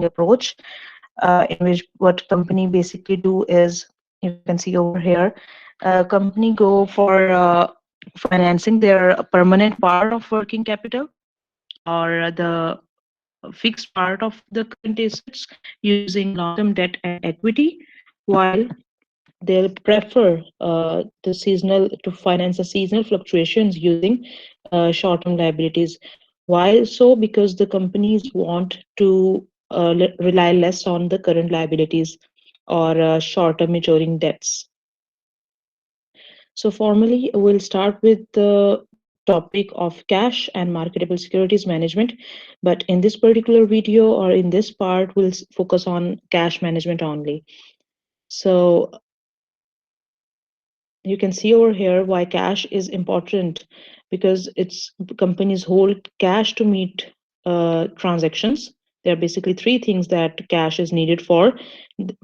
approach, in which what company basically do is, you can see over here, company go for financing their permanent part of working capital or the fixed part of the current assets using long-term debt and equity, while they'll prefer the seasonal to finance the seasonal fluctuations using short-term liabilities. Why so? Because the companies want to rely less on the current liabilities or short-term maturing debts. So formally, we'll start with the topic of cash and marketable securities management. But in this particular video or in this part, we'll focus on cash management only. So you can see over here why cash is important, because it's companies hold cash to meet transactions. There are basically three things that cash is needed for.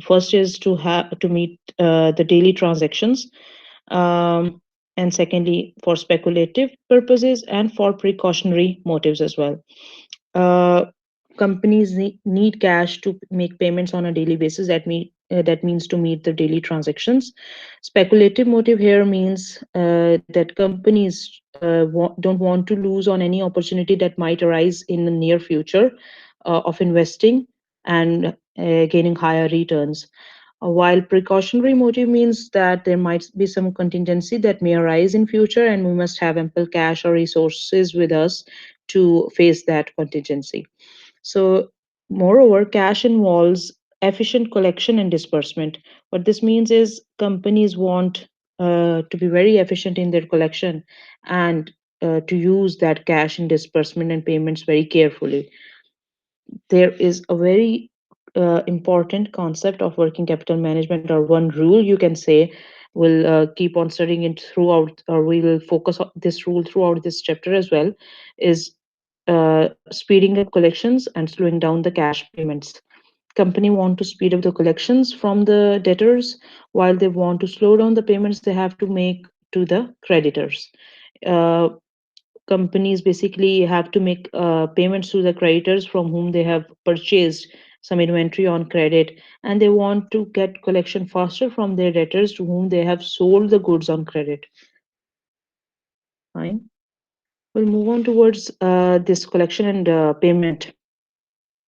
First is to have to meet the daily transactions, um, and secondly for speculative purposes and for precautionary motives as well. uh, Companies need cash to make payments on a daily basis. That means to meet the daily transactions. Speculative motive here means that companies don't want to lose on any opportunity that might arise in the near future of investing and gaining higher returns. While precautionary motive means that there might be some contingency that may arise in future, and we must have ample cash or resources with us to face that contingency. So, moreover, cash involves efficient collection and disbursement. What this means is companies want to be very efficient in their collection and to use that cash in disbursement and payments very carefully. There is a very important concept of working capital management, or one rule you can say. We'll keep on studying it throughout, or we will focus on this rule throughout this chapter as well, is speeding up collections and slowing down the cash payments. Company want to speed up the collections from the debtors, while they want to slow down the payments they have to make to the creditors. uh, Companies basically have to make payments to the creditors from whom they have purchased some inventory on credit, and they want to get collection faster from their debtors to whom they have sold the goods on credit. Fine. We'll move on towards this collection and payment,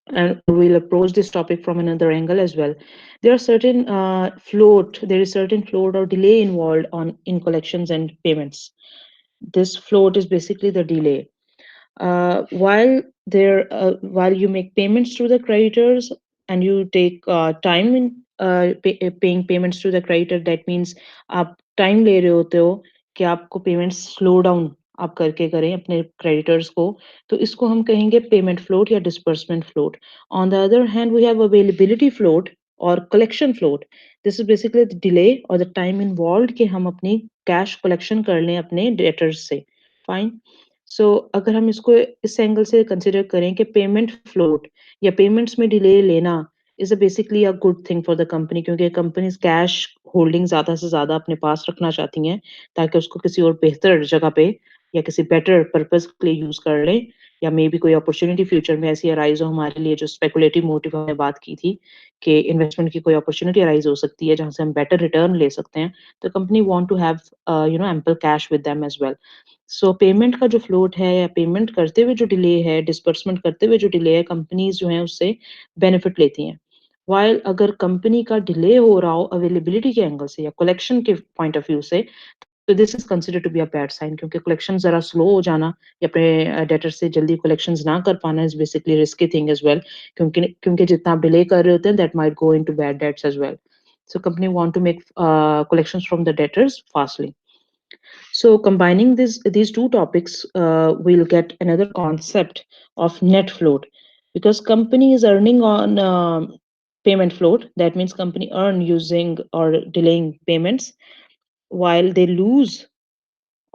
and we'll approach this topic from another angle as well. There is certain float or delay involved on in collections and payments. This float is basically the delay. While you make payments to the creditors and you take time in paying payments to the creditor, that means आप time ले रहे होते हो कि आपको payments slow down आप करके करें अपने creditors को, तो इसको हम कहेंगे payment float या disbursement float. On the other hand, we have availability float or collection float. This is basically the delay or the time involved कि हम अपनी cash collection कर लें अपने debtors से. Fine. सो अगर हम इसको इस एंगल से कंसिडर करें कि पेमेंट फ्लोट या पेमेंट्स में डिले लेना is a basically a good thing for the company, क्योंकि कंपनीज कैश होल्डिंग ज्यादा से ज्यादा अपने पास रखना चाहती हैं ताकि उसको किसी और बेहतर जगह पे या किसी बेटर पर्पस के लिए यूज कर लें, या मे बी कोई अपॉर्चुनिटी फ्यूचर में ऐसी अराइज हो हमारे लिए, जो स्पेकुलेटिव मोटिव हमने बात की थी कि इन्वेस्टमेंट की कोई अपॉर्चुनिटी अराइज हो सकती है जहां से हम बेटर रिटर्न ले सकते हैं, तो company want to have ample cash with them as well. So payment का जो फ्लोट है या पेमेंट करते हुए जो डिले है, डिस्बर्समेंट करते हुए जो डिले है, कंपनीज जो हैं उससे बेनिफिट लेती हैं. वाइल अगर कंपनी का डिले हो रहा हो अवेलेबिलिटी के एंगल से या कलेक्शन के पॉइंट ऑफ व्यू से, तो this is consider to be a bad sign, क्योंकि कलेक्शन जरा स्लो हो जाना या अपने डेटर से जल्दी कलेक्शंस ना कर पाना is basically risky thing as well, क्योंकि जितना आप डिले कर रहे होते हैं that might go into bad debts as well. So company want to make collections from the debtors fastly. So combining these two topics, we'll get another concept of net float, because company is earning on payment float. That means company earn using or delaying payments, while they lose,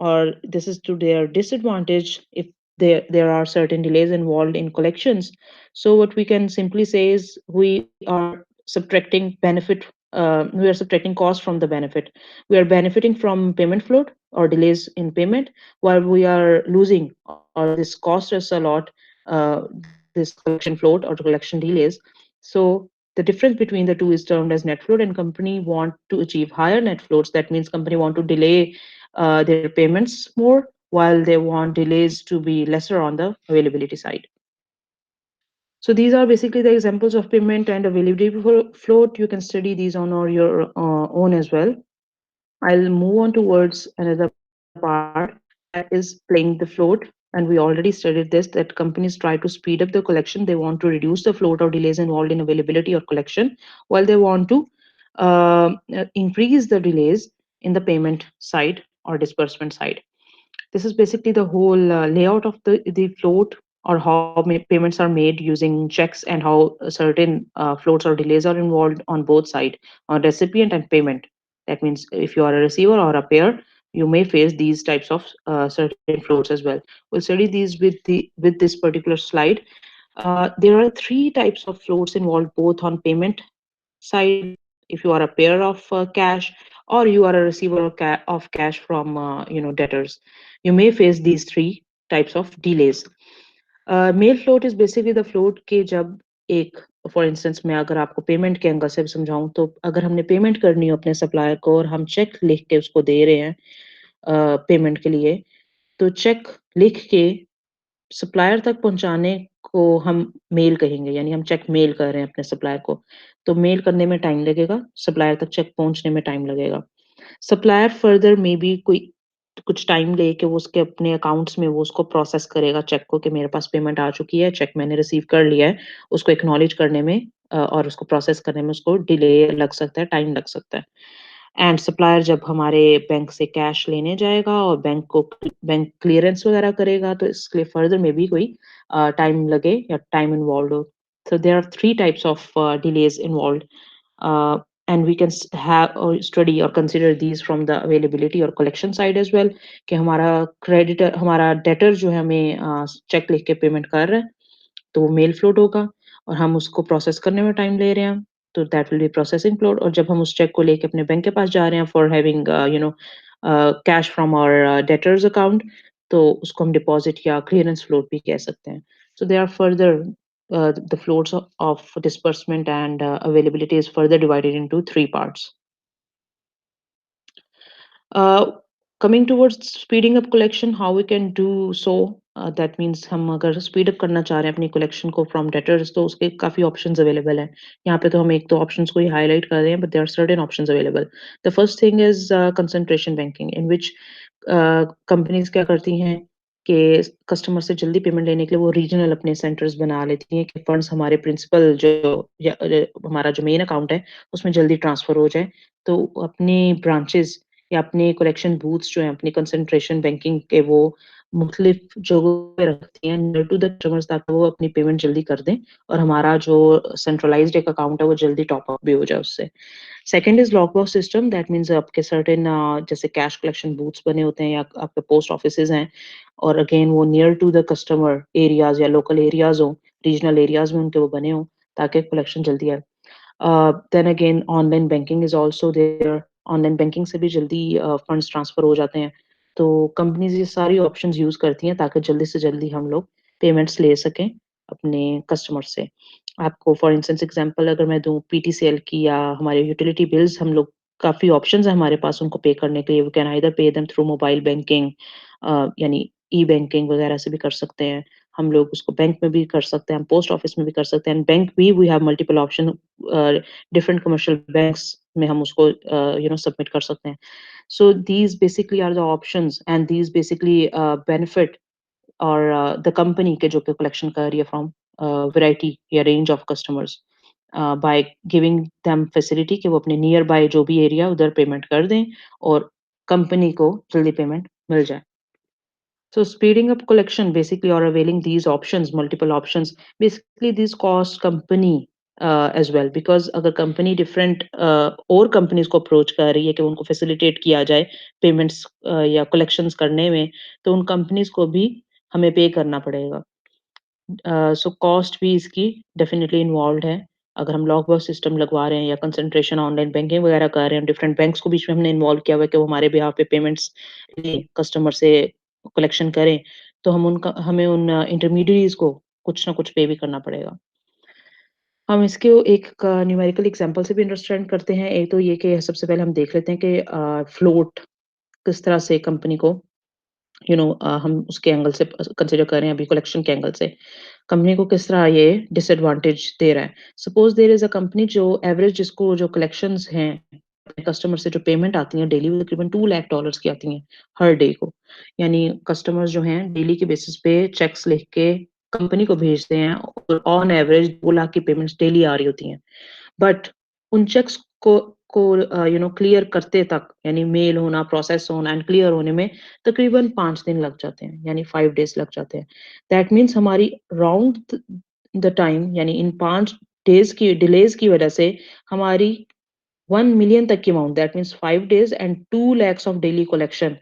or this is to their disadvantage if there are certain delays involved in collections. So what we can simply say is we are subtracting benefit, we are subtracting cost from the benefit. We are benefiting from payment float or delays in payment, while we are losing, or this cost us a lot, this collection float or collection delays. So the difference between the two is termed as net float, and company want to achieve higher net floats. That means company want to delay their payments more, while they want delays to be lesser on the availability side. So these are basically the examples of payment and availability float. You can study these on or your own as well. I'll move on towards another part, that is playing the float. And we already studied this, that companies try to speed up the collection. They want to reduce the float or delays involved in availability or collection, while they want to increase the delays in the payment side or disbursement side. This is basically the whole layout of the float, or how payments are made using checks, and how certain floats or delays are involved on both sides, on recipient and payment. That means if you are a receiver or a payer, you may face these types of certain floats as well. We'll study these with this particular slide. There are three types of floats involved, both on payment side, if you are a payer of cash, or you are a receiver of cash from debtors. You may face these three types of delays. Mail float is basically the float के जब एक, for instance मैं अगर आपको payment के angle से समझाऊं, तो अगर हमने पेमेंट करनी हो अपने सप्लायर को और हम चेक लिख के उसको दे रहे हैं पेमेंट के लिए, तो चेक लिख के सप्लायर तक पहुंचाने को हम मेल कहेंगे, यानी हम चेक मेल कर रहे हैं अपने सप्लायर को। तो मेल करने में टाइम लगेगा, सप्लायर तक चेक पहुंचने में टाइम लगेगा। सप्लायर फर्दर में भी कोई कुछ टाइम लेके वो उसके अपने अकाउंट्स में वो उसको प्रोसेस करेगा चेक को, कि मेरे पास पेमेंट आ चुकी है, चेक मैंने रिसीव कर लिया है। उसको एक्नॉलेज करने में और उसको प्रोसेस करने में उसको डिले लग सकता है, टाइम लग सकता है। एंड सप्लायर जब हमारे बैंक से कैश लेने जाएगा और बैंक क्लियरेंस वगैरह करेगा, तो इसके लिए फर्दर में भी कोई टाइम लगे या टाइम इन्वॉल्व हो। So there are three types of delays involved, and we can have or study or consider these from the availability or collection side as well. कि हमारा creditor, हमारा debtor जो है हमें चेक लिख के पेमेंट कर रहा है, तो वो मेल फ्लोट होगा, और हम उसको प्रोसेस करने में टाइम ले रहे हैं, तो that will be processing float. और जब हम उस चेक को लेके अपने बैंक के पास जा रहे हैं for having cash from our debtors account, तो उसको हम डिपॉजिट या क्लियरेंस फ्लोट भी कह सकते हैं। So they are further the floats of disbursement and availability is further divided into three parts. Uh, Coming towards speeding up collection, how we can do so? That means हम अगर speed up करना चाह रहे हैं अपनी collection को from debtors, तो उसके काफ़ी options available हैं। यहाँ पे तो हम एक दो options को ही highlight कर रहे हैं, but there are certain options available. The first thing is concentration banking, in which companies क्या करती हैं कि कस्टमर से जल्दी पेमेंट लेने के लिए वो रीजनल अपने सेंटर्स बना लेती हैं, कि फंड्स हमारे प्रिंसिपल जो हमारा जो मेन अकाउंट है उसमें जल्दी ट्रांसफर हो जाए। तो अपनी ब्रांचेस या अपने कलेक्शन बूथ्स जो हैं अपनी कंसंट्रेशन बैंकिंग के, वो मुख्तलिफ जगहों पे रखती हैं नियर टू द कस्टमर्स, ताकि वो अपनी पेमेंट जल्दी कर दें और हमारा जो सेंट्रलाइज्ड एक अकाउंट है वो जल्दी टॉप अप भी हो जाए उससे। Second is lock box system. That means आपके सर्टेन जैसे कैश कलेक्शन बूथ्स बने होते हैं या आपके पोस्ट ऑफिसेज हैं, और अगेन वो near to the customer areas या लोकल एरियाज हो, रीजनल एरियाज में उनके वो बने हो, ताकि कलेक्शन जल्दी आए। Then again online banking is also there. Online banking से भी जल्दी फंड्स ट्रांसफर हो जाते हैं। तो कंपनीज ये सारी ऑप्शंस यूज करती हैं ताकि जल्दी से जल्दी हम लोग पेमेंट्स ले सकें अपने कस्टमर से। आपको फॉर इंस्टेंस एग्जांपल अगर मैं दूं पीटीसीएल की या हमारे यूटिलिटी बिल्स, हम लोग काफ़ी ऑप्शंस हैं हमारे पास उनको पे करने के लिए। We can either pay them through mobile banking, यानी ई बैंकिंग वगैरह से भी कर सकते हैं। हम लोग उसको बैंक में भी कर सकते हैं, हम पोस्ट ऑफिस में भी कर सकते हैं। बैंक भी we have multiple option, different commercial banks में हम उसको सबमिट कर सकते हैं। So these basically are the options, and these basically benefit or the company के जो कि collection कर रही है from variety या range of customers, by giving them facility कि वो अपने near by जो भी area उधर पेमेंट कर दें और कंपनी को जल्दी पेमेंट मिल जाए। So speeding up collection basically or availing these options, multiple options, basically these cost company as well, because अगर कंपनी डिफरेंट और कंपनीज को अप्रोच कर रही है कि उनको फैसिलिटेट किया जाए पेमेंट्स या कलेक्शंस करने में, तो उन कंपनीज को भी हमें पे करना पड़ेगा। सो कॉस्ट भी इसकी डेफिनिटली इन्वॉल्व है। अगर हम लॉग बॉक्स सिस्टम लगवा रहे हैं या कंसंट्रेशन ऑनलाइन बैंकिंग वगैरह कर रहे हैं, डिफरेंट बैंक्स को बीच में हमने इन्वॉल्व किया हुआ है कि वो हमारे बिहाफ पे पेमेंट्स लें, कस्टमर से कलेक्शन करें, तो हमें उन इंटरमीडिएरीज को कुछ ना कुछ पे भी करना पड़ेगा। हम इसके एक न्यूमेरिकल एग्जांपल से भी अंडरस्टैंड करते हैं। एक तो ये कि सबसे पहले हम देख लेते हैं कि फ्लोट किस तरह से कंपनी को हम उसके एंगल से कंसिडर कर रहे हैं अभी कलेक्शन के एंगल से। कंपनी को किस तरह ये डिसएडवांटेज दे रहा है। Suppose there is a company जो एवरेज जिसको जो कलेक्शंस हैं, अपने कस्टमर से जो पेमेंट आती है डेली, वो तकरीबन 2 लाख डॉलर्स की आती हैं हर डे को। यानी कस्टमर्स जो हैं डेली के बेसिस पे चेक्स लिख के कंपनी को भेजते हैं और ऑन एवरेज 2 लाख की पेमेंट्स डेली आ रही होती हैं। बट उन चेक्स को क्लियर करते तक, यानी मेल होना, प्रोसेस होना एंड क्लियर होने में तकरीबन 5 दिन लग जाते हैं, यानी 5 डेज़ लग जाते हैं। दैट मीन्स हमारी राउंड द टाइम, यानी इन 5 डेज़ की डिलेज़ की वजह से हमारी 1 मिलियन तक की amount, that means 5 days and 2 lakhs of daily collection,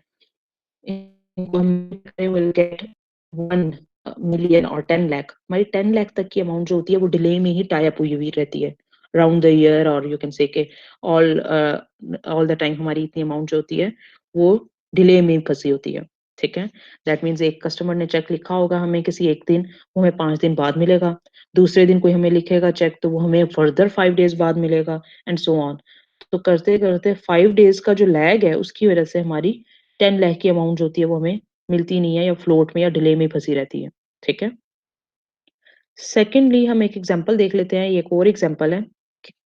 will get 1 million और 10 लाख। हमारी 10 लाख तक की अमाउंट जो होती है वो डिले में ही टाई अप हुई हुई रहती है राउंड द ईयर, और यू कैन से के ऑल ऑल द टाइम हमारी इतनी अमाउंट जो होती है वो डिले में ही फंसी होती है। ठीक है, दैट मीन्स एक कस्टमर ने चेक लिखा होगा हमें किसी एक दिन, वो हमें 5 दिन बाद मिलेगा। दूसरे दिन कोई हमें लिखेगा चेक, तो वो हमें फर्दर 5 डेज बाद मिलेगा, एंड सो ऑन। तो करते करते 5 डेज का जो लैग है उसकी वजह से हमारी 10 लाख की अमाउंट जो होती है वो हमें मिलती नहीं है, या फ्लोट में या डिले में फंसी रहती है। ठीक है। सेकेंडली हम एक एग्जांपल देख लेते हैं, ये एक और एग्जांपल है।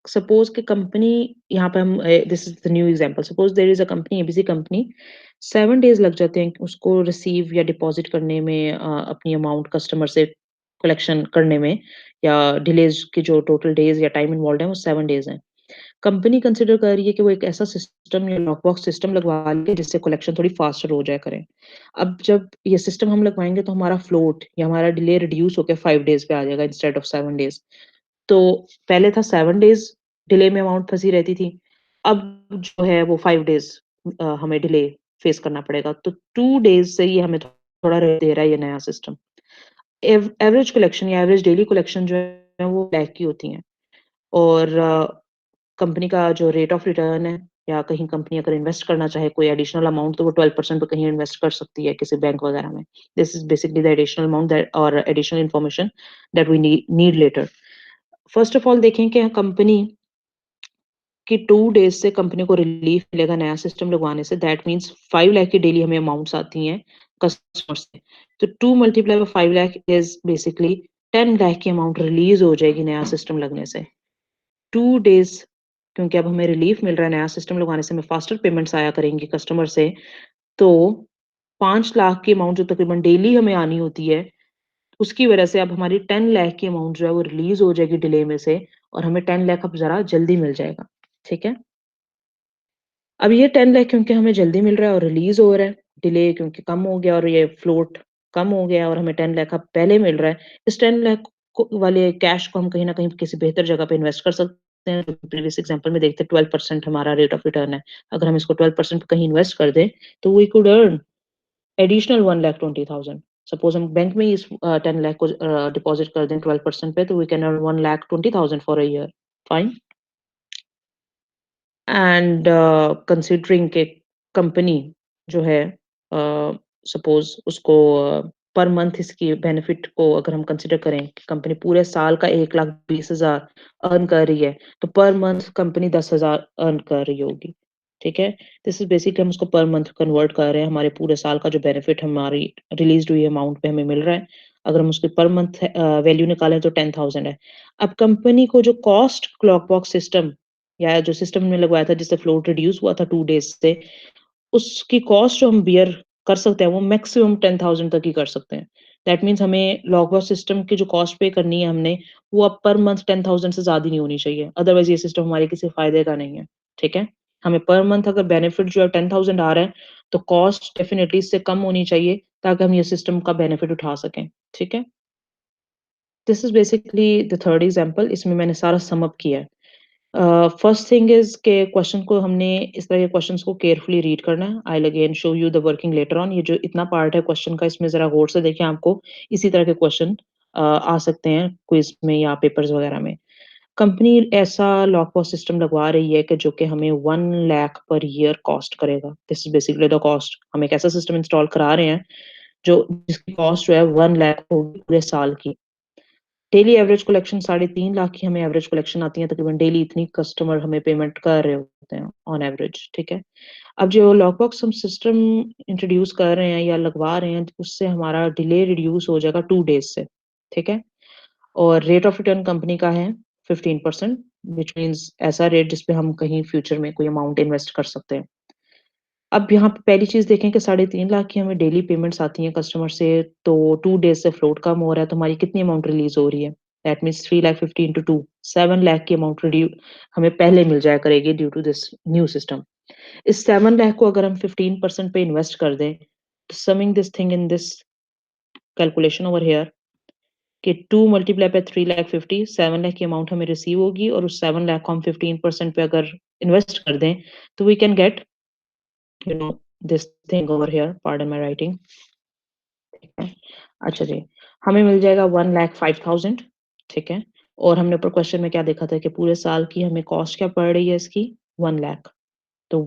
सपोज कि कंपनी, यहाँ पे हम this is the new example, suppose there is a company, ABC company, 7 days लग जाते हैं उसको रिसीव या डिपॉजिट करने में, अपनी अमाउंट कस्टमर से कलेक्शन करने में, या डिलेज के जो टोटल डेज या टाइम इन्वॉल्व है वो 7 डेज हैं। कंपनी कंसिडर कर रही है कि वो एक ऐसा सिस्टम या लॉक बॉक्स सिस्टम लगवा ले जिससे कलेक्शन थोड़ी फास्टर हो जाया करे। अब जब ये सिस्टम हम लगवाएंगे तो हमारा फ्लोट या हमारा डिले रिड्यूस होकर 5 डेज पे आ जाएगा इंस्टेड ऑफ 7 डेज। तो पहले था 7 डेज डिले में अमाउंट फंसी रहती थी, अब जो है वो 5 डेज हमें डिले फेस करना पड़ेगा। तो 2 डेज से ये हमें थोड़ा दे रहा है ये नया सिस्टम। एवरेज कलेक्शन या एवरेज डेली कलेक्शन जो है वो ब्लैक की होती हैं, और कंपनी का जो रेट ऑफ रिटर्न है, या कहीं कंपनी अगर इन्वेस्ट करना चाहे कोई एडिशनल अमाउंट, तो वो 12% पे कहीं इन्वेस्ट कर सकती है किसी बैंक वगैरह में। This is basically the additional amount that और additional information that we need letter. First of all देखें कि कंपनी की 2 डेज से कंपनी को रिलीफ मिलेगा नया सिस्टम लगवाने से। दैट मीन्स 5 लाख की डेली हमें अमाउंट्स आती हैं कस्टमर से। तो 2 × 5 लाख इज बेसिकली 10 लाख की अमाउंट रिलीज हो जाएगी नया सिस्टम लगने से। 2 डेज, क्योंकि अब हमें रिलीफ मिल रहा है नया सिस्टम लगवाने से, हमें फास्टर पेमेंट्स आया करेंगी कस्टमर से। तो 5 लाख की अमाउंट जो तकरीबन डेली हमें आनी होती है, उसकी वजह से अब हमारी 10 लाख की अमाउंट जो है वो रिलीज हो जाएगी डिले में से, और हमें 10 लाख अब जरा जल्दी मिल जाएगा। ठीक है। अब ये 10 लाख क्योंकि हमें जल्दी मिल रहा है और रिलीज हो रहा है, डिले क्योंकि कम हो गया और ये फ्लोट कम हो गया, और हमें 10 लाख अब पहले मिल रहा है। इस 10 लाख वाले कैश को हम कहीं ना कहीं किसी बेहतर जगह पे इन्वेस्ट कर सकते हैं। प्रीवियस एग्जांपल में देखते हैं 12% हमारा रेट ऑफ रिटर्न है। अगर हम इसको 12% कहीं इन्वेस्ट कर दें, तो we could earn additional 1,20,000। Suppose हम बैंक में ही इस 10 लाख को डिपॉजिट कर दें 12% पे, तो we can earn 1,20,000 for a year. Fine. And considering के कंपनी जो है, सपोज उसको पर मंथ इसकी बेनिफिट को अगर हम कंसिडर करें कि कंपनी पूरे साल का 1,20,000 अर्न कर रही है, तो पर मंथ कंपनी 10,000 अर्न कर रही होगी। ठीक है। दिस इज बेसिक, हम उसको पर मंथ कन्वर्ट कर रहे हैं, हमारे पूरे साल का जो बेनिफिट हमारी रिलीज हुई अमाउंट पे हमें मिल रहा है। अगर हम उसकी पर मंथ वैल्यू निकालें तो 10,000 है। अब कंपनी को जो कॉस्ट क्लॉक बॉक्स सिस्टम या जो सिस्टम में लगवाया था जिससे फ्लोट रिड्यूस हुआ था 2 डेज से, उसकी कॉस्ट जो हम बियर कर सकते हैं वो मैक्सिमम 10,000 तक ही कर सकते हैं। दैट मीन्स हमें लॉग सिस्टम की जो कॉस्ट पे करनी है हमने, वो अब पर मंथ 10,000 से ज्यादा नहीं होनी चाहिए, अदरवाइज ये सिस्टम हमारे किसी फायदे का नहीं है। ठीक है। हमें पर मंथ अगर बेनिफिट जो है 10,000 आ रहा है, तो कॉस्ट डेफिनेटली इससे कम होनी चाहिए ताकि हम ये सिस्टम का बेनिफिट उठा सकें। ठीक है। This is basically the third example, इसमें मैंने सारा सम अप किया है। फर्स्ट थिंग इज के क्वेश्चन को हमने इस तरह के क्वेश्चंस को केयरफुली रीड करना है। I again show you the working later on. ये जो इतना पार्ट है क्वेश्चन का, इसमें जरा गौर से देखिए, आपको इसी तरह के क्वेश्चन आ सकते हैं क्विज में या पेपर्स वगैरह में। कंपनी ऐसा लॉक बॉक्स सिस्टम लगवा रही है कि जो कि हमें 1 लाख पर ईयर कॉस्ट करेगा। This is basically the cost. हम एक ऐसा सिस्टम इंस्टॉल करा रहे हैं जो जिसकी कॉस्ट जो है 1 लाख होगी पूरे साल की। डेली एवरेज कलेक्शन 3.5 लाख की हमें एवरेज कलेक्शन आती है तकरीबन डेली। इतनी कस्टमर हमें पेमेंट कर रहे होते हैं ऑन एवरेज, ठीक है। अब जो लॉक बॉक्स हम सिस्टम इंट्रोड्यूस कर रहे हैं या लगवा रहे हैं, उससे हमारा डिले रिड्यूस हो जाएगा 2 डेज से, ठीक है। और रेट ऑफ रिटर्न कंपनी का है 15%, विच मीन्स ऐसा रेट जिसपे हम कहीं फ्यूचर में कोई अमाउंट इन्वेस्ट कर सकते हैं। अब यहाँ पे पहली चीज देखें कि 3.5 लाख की हमें डेली पेमेंट्स आती हैं कस्टमर से, तो 2 डेज से फ्लोट कम हो रहा है, तो हमारी कितनी अमाउंट रिलीज हो रही है? That means 3 lakh 50 into 2, 7 lakh की अमाउंट हमें पहले मिल जाया करेगी due to this new system. इस 7 लाख को अगर हम 15% पे इन्वेस्ट कर दें, तो summing this thing in this calculation over here, कि 2 × 3 लाख 50, 7 लाख की अमाउंट हमें रिसीव होगी, और उस 7 लाख को हम 15% पे अगर इन्वेस्ट कर दें, तो we can get you know this thing over here, pardon my writing, ठीक है। अच्छा जी, हमें मिल जाएगा 1,05,000, ठीक है। और हमने ऊपर क्वेश्चन में क्या देखा था कि पूरे साल की हमें कॉस्ट क्या पड़ रही है इसकी? 1 लाख। तो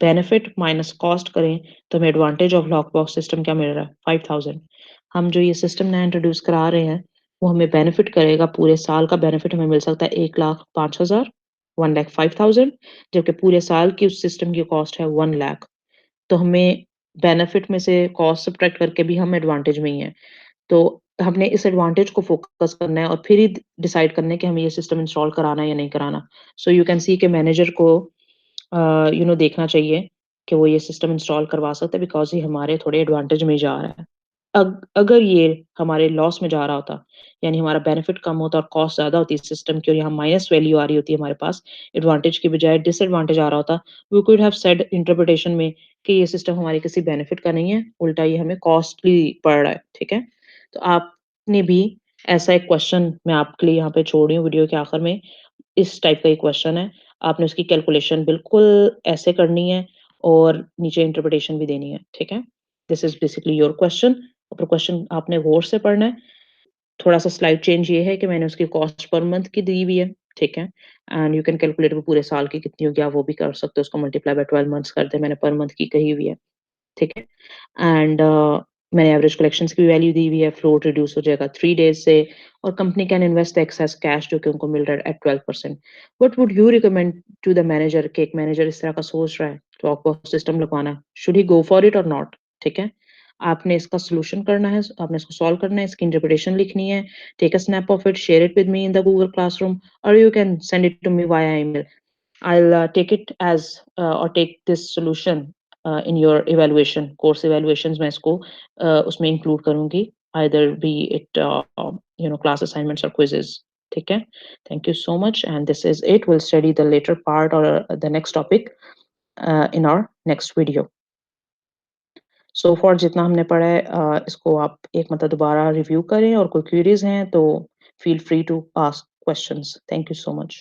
बेनिफिट माइनस कॉस्ट करें तो हमें advantage of lock box system क्या मिल रहा है? 5,000। हम जो ये सिस्टम नया इंट्रोड्यूस करा रहे हैं, वो हमें बेनिफिट करेगा, पूरे साल का बेनिफिट हमें मिल सकता है 1,05,000, 1,05,000, जबकि पूरे साल की उस सिस्टम की कॉस्ट है 1 लाख। तो हमें बेनिफिट में से कॉस्ट सब्ट्रैक्ट करके भी हम एडवांटेज में ही हैं। तो हमने इस एडवांटेज को फोकस करना है और फिर ही डिसाइड करना है कि हमें ये सिस्टम इंस्टॉल कराना है या नहीं कराना। सो यू कैन सी के मैनेजर को देखना चाहिए कि वो ये सिस्टम इंस्टॉल करवा सकता है, बिकॉज़ ये हमारे थोड़े एडवांटेज में जा रहा है। अगर ये हमारे लॉस में जा रहा होता, यानी हमारा बेनिफिट कम होता और कॉस्ट ज़्यादा होती इस सिस्टम की, और यहाँ माइनस वैल्यू आ रही होती है हमारे पास, एडवांटेज की बजाय डिसएडवांटेज आ रहा होता, we could have said interpretation में कि ये सिस्टम हमारे किसी बेनिफिट का नहीं है, उल्टा ये हमें कॉस्टली पड़ रहा है, ठीक है? तो आपने भी ऐसा एक क्वेश्चन मैं आपके लिए यहाँ पे छोड़ रही हूँ वीडियो के आखिर में, इस टाइप का एक क्वेश्चन है। आपने उसकी कैलकुलेशन बिल्कुल ऐसे करनी है और नीचे इंटरप्रिटेशन भी देनी है, ठीक है? This is basically your question. और क्वेश्चन आपने गौर से पढ़ना है। थोड़ा-सा स्लाइड चेंज ये है कि मैंने उसकी कॉस्ट पर मंथ की दी हुई है, ठीक है? एंड यू कैन कैलकुलेट वो पूरे साल की कितनी होगी, आप वो भी कर सकते हो, उसको मल्टीप्लाई बाय 12 मंथ्स कर दें, मैंने पर मंथ की कही हुई है, ठीक है? एंड मैंने एवरेज कलेक्शंस की वैल्यू दी हुई है, फ्लोट रिड्यूस हो जाएगा 3 डेज़ से, और company can invest excess cash जो कि उनको मिल रहा है at 12%। What would you recommend to the manager, कि एक मैनेजर इस तरह का सोच रहा है, क्लॉक बॉक्स सिस्टम लगवाना, should he go for it और नॉट? ठीक है? आपने इसका सॉल्यूशन करना है, आपने इसको सॉल्व करना है, इसकी इंटरप्रिटेशन लिखनी है, take a snap of it, share it with me in the Google classroom, और you can send it to me via email. I'll take it as or take this solution in your evaluation, course evaluations मैं इसको उसमें include करूँगी, either be it class assignments or quizzes, ठीक है? Thank you so much, and this is it. We'll study the later part or the next topic in our next video. So far जितना हमने पढ़ा है, इसको आप एक मतलब दोबारा रिव्यू करें, और कोई क्वेरीज हैं तो feel free to ask questions. Thank you so much.